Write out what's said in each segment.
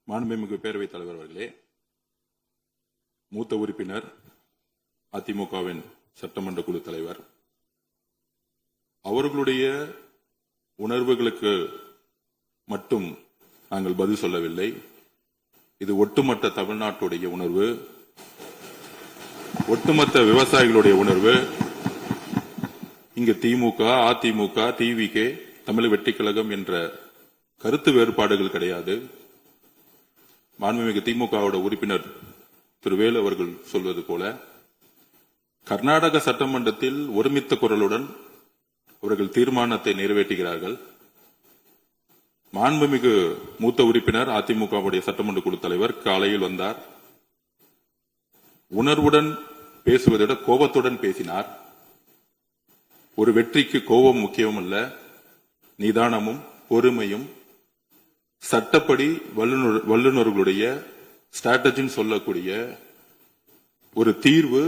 மாண்புமிகு பேரவைத் தலைவர் அவர்களே, மூத்த உறுப்பினர், அதிமுகவின் சட்டமன்ற குழு தலைவர், அவர்களுடைய உணர்வுகளுக்கு மட்டும் நாங்கள் பதில் சொல்லவில்லை. இது ஒட்டுமொத்த தமிழ்நாட்டுடைய உணர்வு, ஒட்டுமொத்த விவசாயிகளுடைய உணர்வு. இங்கு திமுக, அதிமுக, டிவிகே, தமிழ் வெற்றி கழகம் என்ற கருத்து வேறுபாடுகள் கிடையாது. மாண்புமிகு திமுகவோட உறுப்பினர் திரு வேலு அவர்கள் சொல்வது போல கர்நாடக சட்டமன்றத்தில் ஒருமித்த குரலுடன் அவர்கள் தீர்மானத்தை நிறைவேற்றுகிறார்கள். மாண்புமிகு மூத்த உறுப்பினர், அதிமுகவுடைய சட்டமன்ற குழு தலைவர் காலையில் வந்தார். உணர்வுடன் பேசுவதை விட கோபத்துடன் பேசினார். ஒரு வெற்றிக்கு கோபம் முக்கியம் அல்ல, நிதானமும் பொறுமையும், சட்டப்படி வல்லுநர்களுடைய ஸ்ட்ராட்டஜின்னு சொல்லக்கூடிய ஒரு தீர்வு.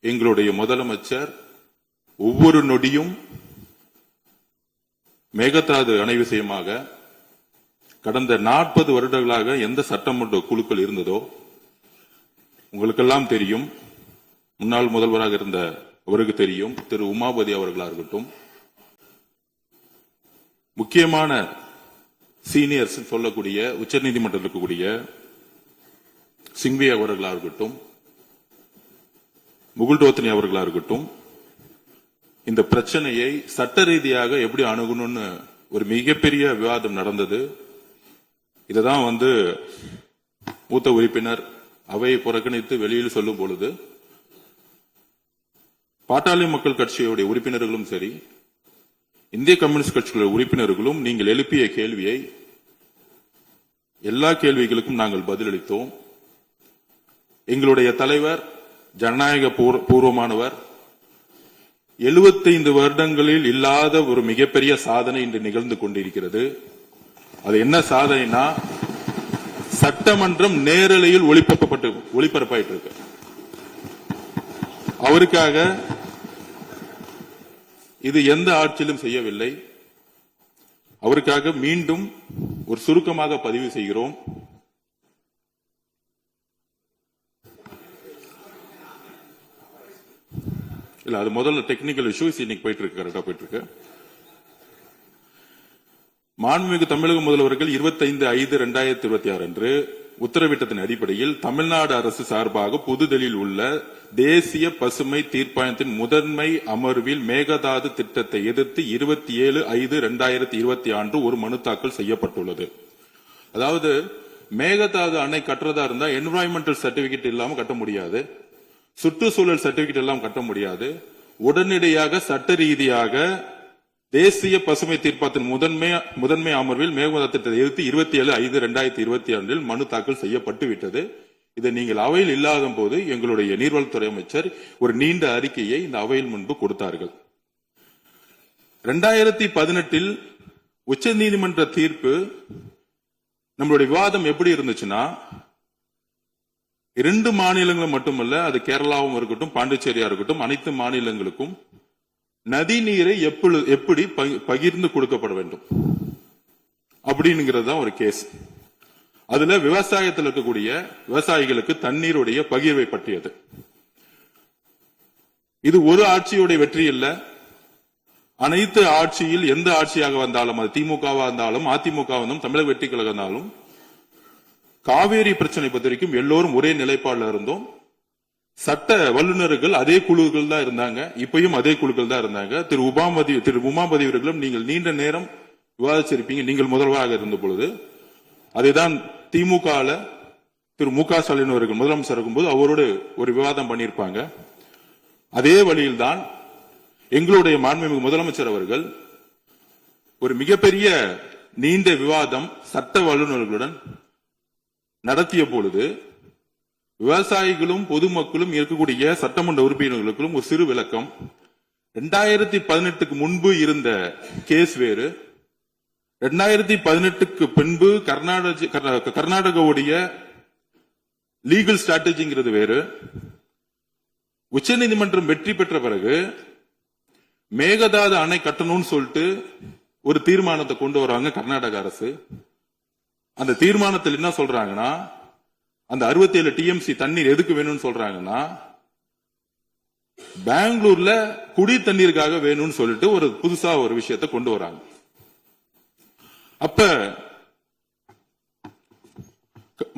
எங்களுடைய முதலமைச்சர் ஒவ்வொரு நொடியும் மேகதாது அணை விஷயமாக கடந்த 40 வருடங்களாக எந்த சட்டமன்ற குழுக்கள் இருந்ததோ உங்களுக்கெல்லாம் தெரியும். முன்னாள் முதல்வராக இருந்த அவருக்கு தெரியும். திரு உமாபதி அவர்களாக இருக்கட்டும், முக்கியமான சீனியர்ஸ் சொல்லக்கூடிய உச்சநீதிமன்றத்தில் இருக்கக்கூடிய சிங்வி அவர்களாக இருக்கட்டும், முகுல் ரோத்தனி அவர்களாக இருக்கட்டும், இந்த பிரச்சனையை சட்ட ரீதியாக எப்படி அணுகணும்னு ஒரு மிகப்பெரிய விவாதம் நடந்தது. இததான் மூத்த உறுப்பினர் அவையை புறக்கணித்து வெளியில் சொல்லும் பொழுது பாட்டாளி மக்கள் கட்சியுடைய உறுப்பினர்களும் சரி, இந்திய கம்யூனிஸ்ட் கட்சிகளுடைய உறுப்பினர்களும் நீங்கள் எழுப்பிய கேள்வியை எல்லா கேள்விகளுக்கும் நாங்கள் பதிலளித்தோம். எங்களுடைய தலைவர் ஜனநாயக பூர்வமானவர். 75 வருடங்களில் இல்லாத ஒரு மிகப்பெரிய சாதனை இன்று நிகழ்ந்து கொண்டிருக்கிறது. அது என்ன சாதனைனா, சட்டமன்றம் நேரலையில் ஒளிபரப்பாயிட்டு இருக்கு. அவருக்காக இது எந்த ஆட்சியிலும் செய்யவில்லை. அவருக்காக மீண்டும் ஒரு சுருக்கமாக பதிவு செய்கிறோம். இல்ல, அது முதல்ல டெக்னிக்கல் இஷ்யூஸ் இன்னைக்கு போயிட்டு இருக்கு, கரெக்டா போயிட்டு இருக்கு. மாண்புமிகு தமிழக முதல்வர்கள் 25/5/2026 அன்று உத்தரவிட்டதன் அடிப்படையில் தமிழ்நாடு அரசு சார்பாக புதுதில்லியில் உள்ள தேசிய பசுமை தீர்ப்பாயத்தின் முதன்மை அமர்வில் மேகதாது திட்டத்தை எதிர்த்து 27/5/2020 ஒரு மனு தாக்கல் செய்யப்பட்டுள்ளது. அதாவது மேகதாது அணை கட்டுறதா இருந்தா என்விரான்மெண்டல் சர்டிபிகேட் இல்லாம கட்ட முடியாது, சுற்றுச்சூழல் சர்டிபிகேட் எல்லாம் கட்ட முடியாது. உடனடியாக சட்ட ரீதியாக தேசிய பசுமை தீர்ப்பாயத்தின் முதன்மை அமர்வில் மேகதாது திட்டத்தை எதிர்த்து 27/5/2022 மனு தாக்கல் செய்யப்பட்டு விட்டது. இதை நீங்கள் அவையில் இல்லாத போது எங்களுடைய நீர்வளத்துறை அமைச்சர் ஒரு நீண்ட அறிக்கையை இந்த அவையில் முன்பு கொடுத்தார்கள். 2018 உச்ச நீதிமன்ற தீர்ப்பு நம்மளுடைய விவாதம் எப்படி இருந்துச்சுன்னா, 2 மாநிலங்களும் மட்டுமல்ல, அது கேரளாவும் இருக்கட்டும், பாண்டிச்சேரியா இருக்கட்டும், அனைத்து மாநிலங்களுக்கும் நதி நீரை எப்படி பகிர்ந்து கொடுக்கப்பட வேண்டும் அப்படிங்கிறது தான் ஒரு கேஸ். அதுல விவசாயத்தில் இருக்கக்கூடிய விவசாயிகளுக்கு தண்ணீருடைய பகிர்வை பற்றியது. இது ஒரு ஆட்சியுடைய வெற்றி இல்ல. அனைத்து ஆட்சியில் எந்த ஆட்சியாக வந்தாலும், அது திமுகவா இருந்தாலும், அதிமுக வந்தாலும், தமிழக வெற்றி கழகம் இருந்தாலும், காவேரி பிரச்சனை பற்றி வரைக்கும் எல்லோரும் ஒரே நிலைப்பாடுல இருந்தோம். சட்ட வல்லுநர்கள் அதே குழுக்கள் தான் இருந்தாங்க, இப்பயும் அதே குழுக்கள் தான் இருந்தாங்க. திரு உமாபதி அவர்களும் நீங்கள் நீண்ட நேரம் விவாதிச்சிருப்பீங்க, நீங்கள் முதல்வராக இருந்த பொழுது. அதைதான் திமுக திரு மு க ஸ்டாலின் அவர்கள் முதலமைச்சர் இருக்கும்போது அவரோடு ஒரு விவாதம் பண்ணியிருப்பாங்க. அதே வழியில்தான் எங்களுடைய மாண்புமிகு முதலமைச்சர் அவர்கள் ஒரு மிகப்பெரிய நீண்ட விவாதம் சட்ட வல்லுநர்களுடன் நடத்திய பொழுது விவசாயிகளும் பொதுமக்களும் இருக்கக்கூடிய சட்டமன்ற உறுப்பினர்களுக்கும் ஒரு சிறு விளக்கம். 2018 முன்பு இருந்த கேஸ் வேறு, 2018 பின்பு கர்நாடகாவுடைய லீகல் ஸ்ட்ராட்டஜிங்கிறது வேறு. உச்சநீதிமன்றம் வெற்றி பெற்ற பிறகு மேகதாது அணை கட்டணும்னு சொல்லிட்டு ஒரு தீர்மானத்தை கொண்டு வராங்க கர்நாடக அரசு. அந்த தீர்மானத்தில் என்ன சொல்றாங்கன்னா, அந்த 67 டிஎம்சி தண்ணீர் எதுக்கு வேணும்னு சொல்றாங்கன்னா, பெங்களூர்ல குடி தண்ணீருக்காக வேணும்னு சொல்லிட்டு ஒரு புதுசா ஒரு விஷயத்தை கொண்டு வராங்க. அப்ப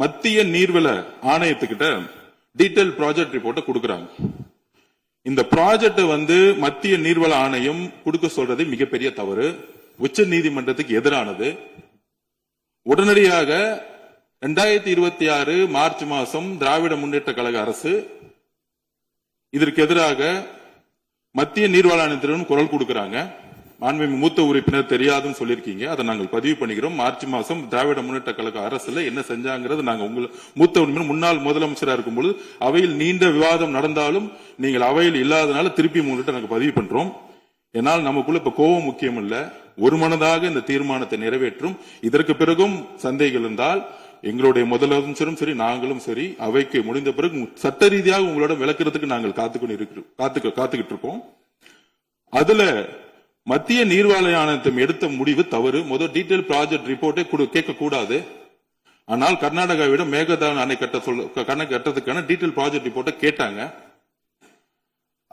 மத்திய நீர்வள ஆணையத்துக்கிட்ட டீடைல் ப்ராஜெக்ட் ரிப்போர்ட்டை கொடுக்கறாங்க. இந்த ப்ராஜெக்ட் மத்திய நீர்வள ஆணையம் கொடுக்க சொல்றது மிகப்பெரிய தவறு, உச்ச நீதிமன்றத்துக்கு எதிரானது. உடனடியாக 2026 மார்ச் மாசம் திராவிட முன்னேற்ற கழக அரசு இதற்கு எதிராக மத்திய நீர்வள ஆணையத்திடம் குரல் கொடுக்கிறாங்க. மாண்புமிகு மூத்த உறுப்பினர் தெரியாதுன்னு சொல்லியிருக்கீங்க, அதை நாங்கள் பதிவு பண்ணிக்கிறோம். மார்ச் மாசம் திராவிட முன்னேற்ற கழக அரசுல என்ன செஞ்சாங்கிறது நாங்க உங்கள் மூத்த உறுப்பினர் முன்னாள் முதலமைச்சராக இருக்கும்போது அவையில் நீண்ட விவாதம் நடந்தாலும் நீங்கள் அவையில் இல்லாதனால திருப்பி உங்கள்கிட்ட நாங்கள் பதிவு பண்றோம். என்னால் நமக்குள்ள இப்ப கோபம் முக்கியம் இல்ல, ஒரு மனதாக இந்த தீர்மானத்தை நிறைவேற்றும். இதற்கு பிறகும் சந்தேகம் இருந்தால் எங்களுடைய முதலமைச்சரும் சரி நாங்களும் சரி அவைக்கு முடிந்த பிறகு சட்ட ரீதியாக உங்களோட விளக்குறதுக்கு நாங்கள் காத்துக்கிட்டு இருக்கோம். அதுல மத்திய நீர்வள ஆணையத்தை எடுத்த முடிவு தவறு. முதல் டீடைல் ப்ராஜெக்ட் ரிப்போர்ட்டே கேட்க கூடாது. ஆனால் கர்நாடகாவிடம் மேகதாது அணை கட்டத்துக்கான டீடைல் ப்ராஜெக்ட் ரிப்போர்ட்டை கேட்டாங்க.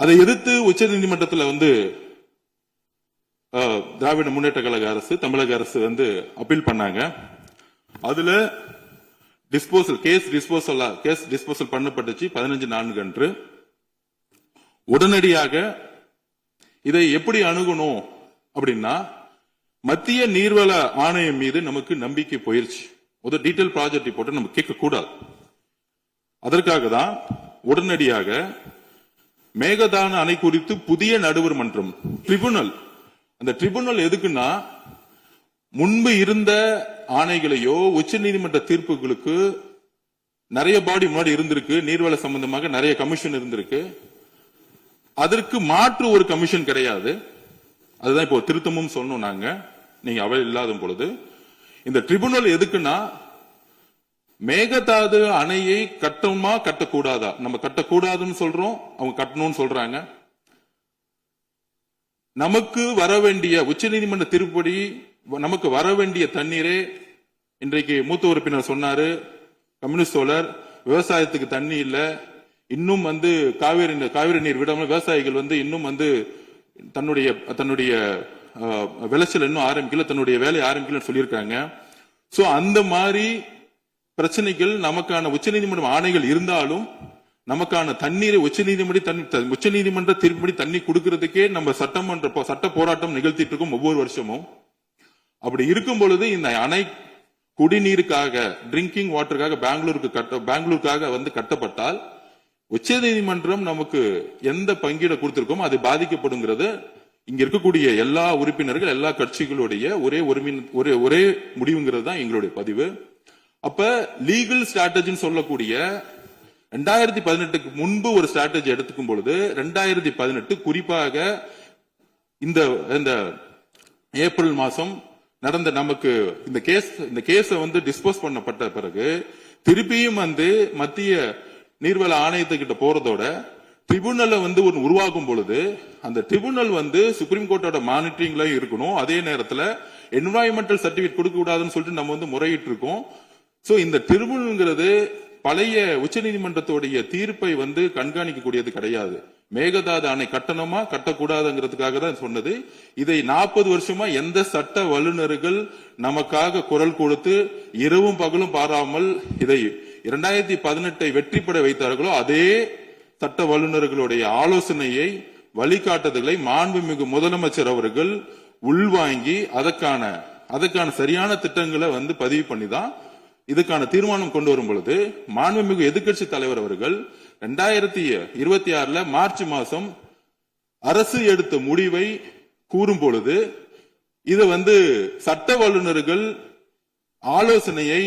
அதை எதிர்த்து உச்ச நீதிமன்றத்தில் திராவிட முன்னேற்ற கழக அரசு தமிழக அரசு அப்பீல் பண்ணாங்க. அதுல கேஸ் டிஸ்போசல் பண்ணப்பட்டுச்சு 15/4 அன்று. உடனடியாக இதை எப்படி அணுகணும் அப்படின்னா, மத்திய நீர்வள ஆணையம் மீது நமக்கு நம்பிக்கை போயிருச்சு. ஒரு டீடைல் ப்ராஜெக்ட் ரிப்போர்ட் நம்ம கேட்க கூடாது. அதற்காக தான் உடனடியாக மேகதாது அணை குறித்து புதிய நடுவர் மன்றம் ட்ரிபுனல், அந்த ட்ரிபுனல் எதுக்குன்னா, முன்பு இருந்த ஆணைகளையோ உச்ச நீதிமன்ற தீர்ப்புகளுக்கு நிறைய பாடி முன்னாடி இருந்திருக்கு, நீர்வள சம்பந்தமாக நிறைய கமிஷன் இருந்திருக்கு. அதற்கு மாற்று ஒரு கமிஷன் கிடையாது. அதுதான் இப்போ திருத்தமும் சொன்னோம் நாங்க, நீங்க அவை இல்லாத பொழுது. இந்த ட்ரிபுனல் எதுக்குன்னா, மேகதாது அணையை கட்டணுமா கட்டக்கூடாதா, நம்ம கட்டக்கூடாதுன்னு சொல்றோம், அவங்க கட்டணும்னு சொல்றாங்க. நமக்கு வர வேண்டிய உச்ச நீதிமன்ற தீர்ப்புப்படி நமக்கு வர வேண்டிய தண்ணீரே, இன்றைக்கு மூத்த உறுப்பினர் சொன்னாரு, கம்யூனிஸ்ட் தோழர், விவசாயத்துக்கு தண்ணி இல்ல, இன்னும் காவிரி நீர் விடாமல் விவசாயிகள் இன்னும் தன்னுடைய விளைச்சல் இன்னும் ஆரம்பிக்கல, தன்னுடைய வேலையை ஆரம்பிக்கல சொல்லியிருக்காங்க. சோ அந்த மாதிரி பிரச்சனைகள் நமக்கான உச்சநீதிமன்ற ஆணைகள் இருந்தாலும் நமக்கான தண்ணீரை உச்சநீதிமன்ற தீர்ப்புப்படி தண்ணி கொடுக்கறதுக்கே நம்ம சட்ட போராட்டம் நிகழ்த்திட்டு இருக்கோம் ஒவ்வொரு வருஷமும். அப்படி இருக்கும் பொழுது இந்த அணை குடிநீருக்காக, ட்ரிங்கிங் வாட்டருக்காக பெங்களூருக்காக கட்டப்பட்டால் உச்ச நீதிமன்றம் நமக்கு எந்த பங்கீட கொடுத்திருக்கோம் அது பாதிக்கப்படுங்கிறது இங்க இருக்கக்கூடிய எல்லா உறுப்பினர்கள் எல்லா கட்சிகளுடைய ஒரே முடிவுங்கிறது தான் எங்களுடைய பதிவு. அப்ப லீகல் ஸ்ட்ராட்டஜின்னு சொல்லக்கூடிய 2018க்கு முன்பு ஒரு ஸ்ட்ராட்டஜி எடுத்துக்கும் பொழுது 2018 குறிப்பாக இந்த ஏப்ரல் மாசம் நடந்த நமக்கு இந்த கேஸ் டிஸ்போஸ் பண்ணப்பட்ட பிறகு திருப்பியும் மத்திய நீர்வள ஆணையத்துக்கிட்ட போறதோட ட்ரிபுனல் உருவாக்கும் பொழுது அந்த ட்ரிபுனல் சுப்ரீம் கோர்ட்டோட மானிட்டரிங்ல இருக்கணும். அதே நேரத்தில் என்வாயன்மெண்டல் சர்டிபிகேட் கொடுக்க கூடாதுன்னு சொல்லிட்டு நம்ம முறையிட்டு இருக்கோம். சோ இந்த ட்ரிபுனல்ங்கிறது பழைய உச்சநீதிமன்றத்துடைய தீர்ப்பை கண்காணிக்கக்கூடியது கிடையாது. மேகதாது அணை கட்டணுமா கட்டக்கூடாதுங்கிறதுக்காக தான் சொன்னது. இதை 40 வருஷமா எந்த சட்ட வல்லுநர்கள் நமக்காக குரல் கொடுத்து இரவும் பகலும் பாராமல் இதை 2018 வெற்றி பெற வைத்தார்களோ அதே சட்ட வல்லுநர்களுடைய ஆலோசனையை வழிகாட்டுதலை மாண்புமிகு முதலமைச்சர் அவர்கள் உள்வாங்கி அதற்கான சரியான திட்டங்களை பதிவு பண்ணிதான் இதுக்கான தீர்மானம் கொண்டு வரும் பொழுது மாண்புமிகு எதிர்க்கட்சி தலைவர் அவர்கள் 2026 மார்ச் மாசம் அரசு எடுத்த முடிவை கூறும் பொழுது இது சட்ட வல்லுநர்கள் ஆலோசனையை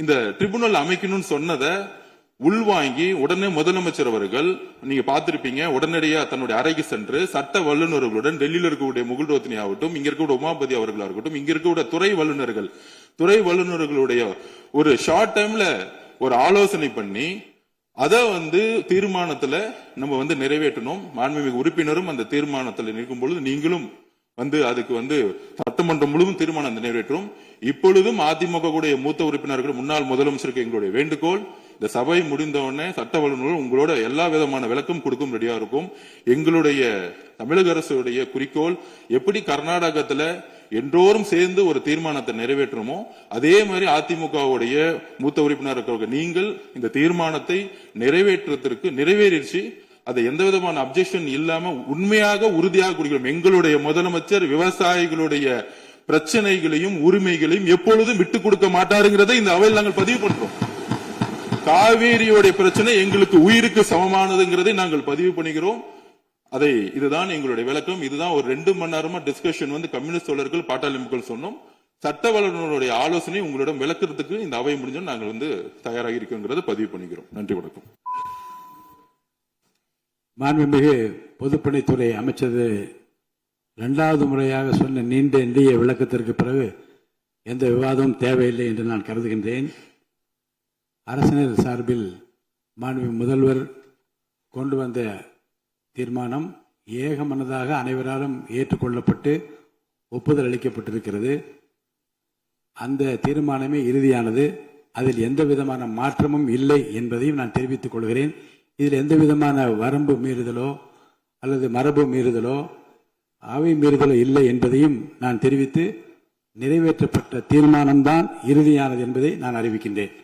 இந்த ட்ரிபுனல் அமைக்கணும்னு சொன்னதை உள்வாங்கி உடனே முதலமைச்சர் அவர்கள் நீங்க பார்த்திருப்பீங்க, உடனடியா தன்னுடைய அறைக்கு சென்று சட்ட வல்லுநர்களுடன் டெல்லியில் இருக்கக்கூடிய முகுல் ரோத்னி ஆகட்டும், இங்க இருக்கக்கூடிய உமாபதி அவர்களா இருக்கட்டும், இங்க இருக்கக்கூடிய துறை வல்லுநர்களுடைய ஒரு ஷார்ட் டைம்ல ஒரு ஆலோசனை பண்ணி அதை தீர்மானத்துல நம்ம நிறைவேற்றணும். மாண்புமிகு உறுப்பினரும் அந்த தீர்மானத்தில் நிற்கும் பொழுது நீங்களும் அதுக்கு சட்டமன்றம் முழுவதும் தீர்மானம் நிறைவேற்றும். இப்பொழுதும் அதிமுக கூடிய மூத்த உறுப்பினர்கள் முன்னாள் முதலமைச்சருக்கு எங்களுடைய வேண்டுகோள், இந்த சபை முடிந்தவுடனே சட்ட வல்லுநர்கள் உங்களோட எல்லா விதமான விளக்கம் கொடுக்கும் ரெடியா இருக்கும். எங்களுடைய தமிழக அரசுடைய குறிக்கோள் எப்படி கர்நாடகத்துல என்றோரும் சேர்ந்து ஒரு தீர்மானத்தை நிறைவேற்றணுமோ அதே மாதிரி அதிமுகவுடைய மூத்த உறுப்பினர்கள் நீங்கள் இந்த தீர்மானத்தை நிறைவேறிச்சு அதை எந்த விதமான அப்ஜெக்ஷன் இல்லாம உண்மையாக உறுதியாக குடிக்கிறோம். எங்களுடைய முதலமைச்சர் விவசாயிகளுடைய பிரச்சனைகளையும் உரிமைகளையும் எப்பொழுதும் விட்டுக் கொடுக்க மாட்டாருங்கிறதை இந்த அவையில் நாங்கள் பதிவு பண்றோம். காவேரியோட பிரச்சனை எங்களுக்கு உயிருக்கு சமமானதுங்கிறதை நாங்கள் பதிவு பண்ணுகிறோம். இதுதான் எங்களுடைய விளக்கம். இதுதான் ஒரு 2 மணி நேரமா டிஸ்கஷன் கம்யூனிஸ்ட் தோழர்கள் பாட்டாளி மக்கள் சொன்னோம். சட்ட வல்லுநருடைய ஆலோசனை உங்களிடம் விளக்குறதுக்கு இந்த அவை முடிஞ்சோம் நாங்கள் தயாராக இருக்கிறோங்கிறத பதிவு பண்ணிக்கிறோம். நன்றி, வணக்கம். மாண்புமிகு பொதுப்பணித்துறை அமைச்சர் 2வது முறையாக சொன்ன நீண்ட விளக்கத்திற்கு பிறகு எந்த விவாதமும் தேவையில்லை என்று நான் கருதுகின்றேன். அரசினர் சார்பில் மாண்புமிகு முதல்வர் கொண்டு வந்த தீர்மானம் ஏகமனதாக அனைவராலும் ஏற்றுக்கொள்ளப்பட்டு ஒப்புதல் அளிக்கப்பட்டிருக்கிறது. அந்த தீர்மானமே இறுதியானது. அதில் எந்த விதமான மாற்றமும் இல்லை என்பதையும் நான் தெரிவித்துக் கொள்கிறேன். இதில் எந்த விதமான வரம்பு மீறுதலோ அல்லது மரபு மீறுதலோ அவை மீறுதலோ இல்லை என்பதையும் நான் தெரிவித்து நிறைவேற்றப்பட்ட தீர்மானம்தான் இறுதியானது என்பதை நான் அறிவிக்கின்றேன்.